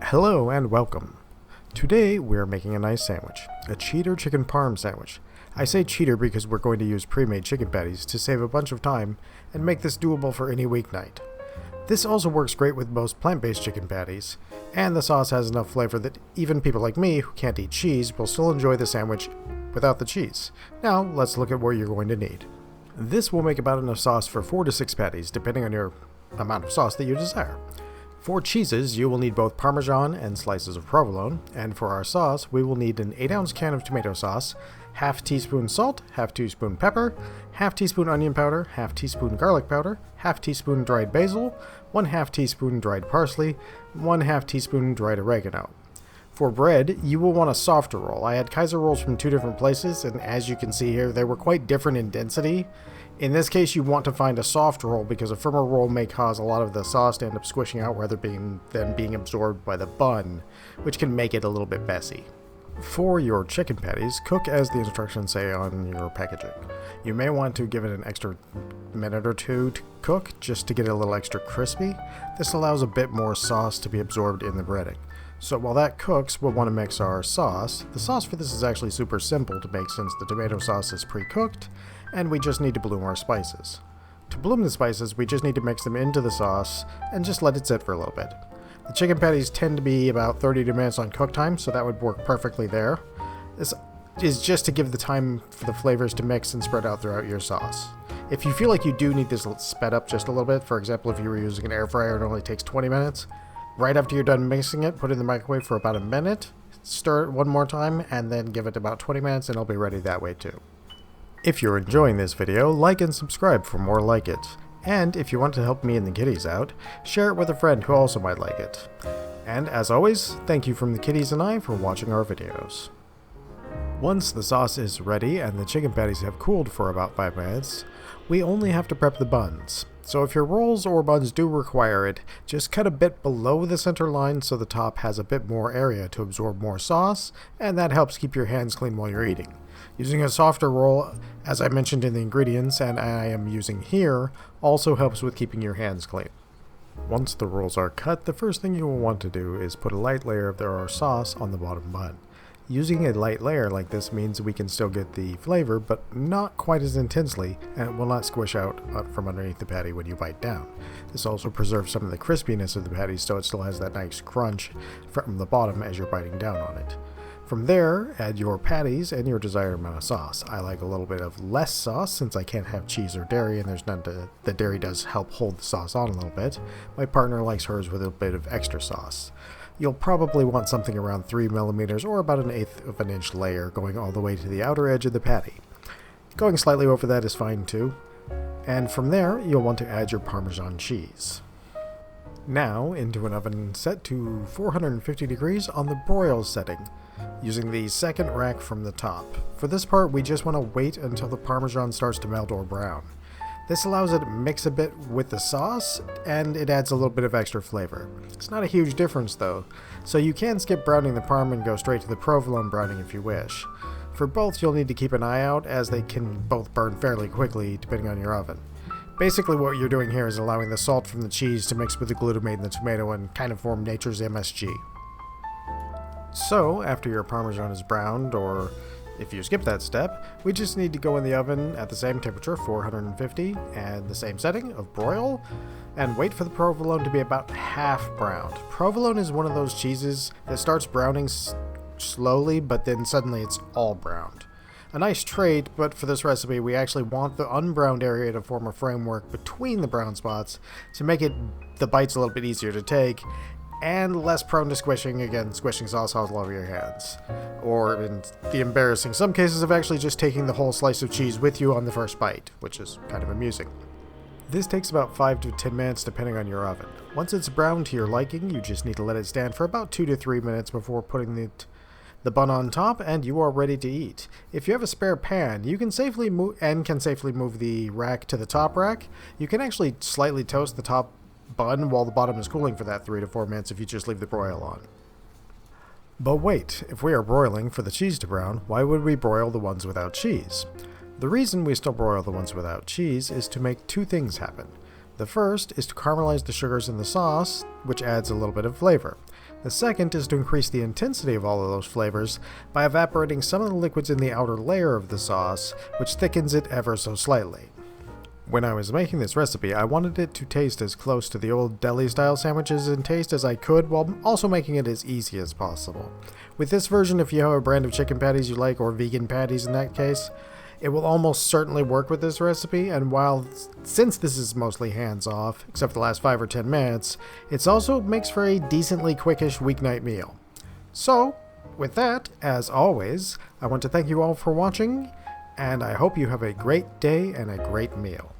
Hello and welcome. Today we're making a nice sandwich, a cheater chicken parm sandwich. I say cheater because we're going to use pre-made chicken patties to save a bunch of time and make this doable for any weeknight. This also works great with most plant-based chicken patties, and the sauce has enough flavor that even people like me who can't eat cheese will still enjoy the sandwich without the cheese. Now let's look at what you're going to need. This will make about enough sauce for 4 to 6 patties depending on your amount of sauce that you desire. For cheeses, you will need both Parmesan and slices of Provolone, and for our sauce, we will need an 8-ounce can of tomato sauce, half teaspoon salt, half teaspoon pepper, half teaspoon onion powder, half teaspoon garlic powder, half teaspoon dried basil, 1/2 teaspoon dried parsley, 1/2 teaspoon dried oregano. For bread, you will want a softer roll. I had Kaiser rolls from 2 different places, and as you can see here, they were quite different in density. In this case, you want to find a soft roll because a firmer roll may cause a lot of the sauce to end up squishing out rather than being absorbed by the bun, which can make it a little bit messy. For your chicken patties, cook as the instructions say on your packaging. You may want to give it an extra minute or two to cook just to get it a little extra crispy. This allows a bit more sauce to be absorbed in the breading. So while that cooks, we'll want to mix our sauce. The sauce for this is actually super simple to make since the tomato sauce is pre-cooked, and we just need to bloom our spices. To bloom the spices, we just need to mix them into the sauce and just let it sit for a little bit. The chicken patties tend to be about 30 minutes on cook time, so that would work perfectly there. This is just to give the time for the flavors to mix and spread out throughout your sauce. If you feel like you do need this sped up just a little bit, for example, if you were using an air fryer, it only takes 20 minutes. Right after you're done mixing it, put it in the microwave for about a minute, stir it one more time, and then give it about 20 minutes and it'll be ready that way too. If you're enjoying this video, like and subscribe for more like it. And if you want to help me and the kitties out, share it with a friend who also might like it. And as always, thank you from the kitties and I for watching our videos. Once the sauce is ready and the chicken patties have cooled for about 5 minutes, we only have to prep the buns. So if your rolls or buns do require it, just cut a bit below the center line so the top has a bit more area to absorb more sauce, and that helps keep your hands clean while you're eating. Using a softer roll, as I mentioned in the ingredients and I am using here, also helps with keeping your hands clean. Once the rolls are cut, the first thing you will want to do is put a light layer of our sauce on the bottom bun. Using a light layer like this means we can still get the flavor, but not quite as intensely, and it will not squish out from underneath the patty when you bite down. This also preserves some of the crispiness of the patty, so it still has that nice crunch from the bottom as you're biting down on it. From there, add your patties and your desired amount of sauce. I like a little bit of less sauce since I can't have cheese or dairy, and there's none to. The dairy does help hold the sauce on a little bit. My partner likes hers with a bit of extra sauce. You'll probably want something around 3 millimeters or about 1/8 of an inch layer going all the way to the outer edge of the patty. Going slightly over that is fine too. And from there, you'll want to add your Parmesan cheese. Now, into an oven set to 450 degrees on the broil setting, using the second rack from the top. For this part, we just want to wait until the Parmesan starts to melt or brown. This allows it to mix a bit with the sauce, and it adds a little bit of extra flavor. It's not a huge difference though, so you can skip browning the parm and go straight to the provolone browning if you wish. For both, you'll need to keep an eye out as they can both burn fairly quickly depending on your oven. Basically what you're doing here is allowing the salt from the cheese to mix with the glutamate in the tomato and kind of form nature's MSG. So, after your Parmesan is browned, or if you skip that step, we just need to go in the oven at the same temperature, 450, and the same setting of broil, and wait for the provolone to be about half browned. Provolone is one of those cheeses that starts browning slowly, but then suddenly it's all browned. A nice trait, but for this recipe we actually want the unbrowned area to form a framework between the brown spots to make the bites a little bit easier to take, and less prone to squishing, again, squishing sauce all over your hands. Or in the embarrassing some cases of actually just taking the whole slice of cheese with you on the first bite, which is kind of amusing. This takes about 5 to 10 minutes depending on your oven. Once it's browned to your liking, you just need to let it stand for about 2 to 3 minutes before putting the bun on top, and you are ready to eat. If you have a spare pan, you can safely move the rack to the top rack. You can actually slightly toast the top bun while the bottom is cooling for that 3 to 4 minutes if you just leave the broil on. But wait, if we are broiling for the cheese to brown, why would we broil the ones without cheese? The reason we still broil the ones without cheese is to make 2 things happen. The first is to caramelize the sugars in the sauce, which adds a little bit of flavor. The second is to increase the intensity of all of those flavors by evaporating some of the liquids in the outer layer of the sauce, which thickens it ever so slightly. When I was making this recipe, I wanted it to taste as close to the old deli-style sandwiches in taste as I could, while also making it as easy as possible. With this version, if you have a brand of chicken patties you like, or vegan patties in that case, it will almost certainly work with this recipe, and since this is mostly hands-off, except for the last 5 or 10 minutes, it also makes for a decently quickish weeknight meal. So, with that, as always, I want to thank you all for watching, and I hope you have a great day and a great meal.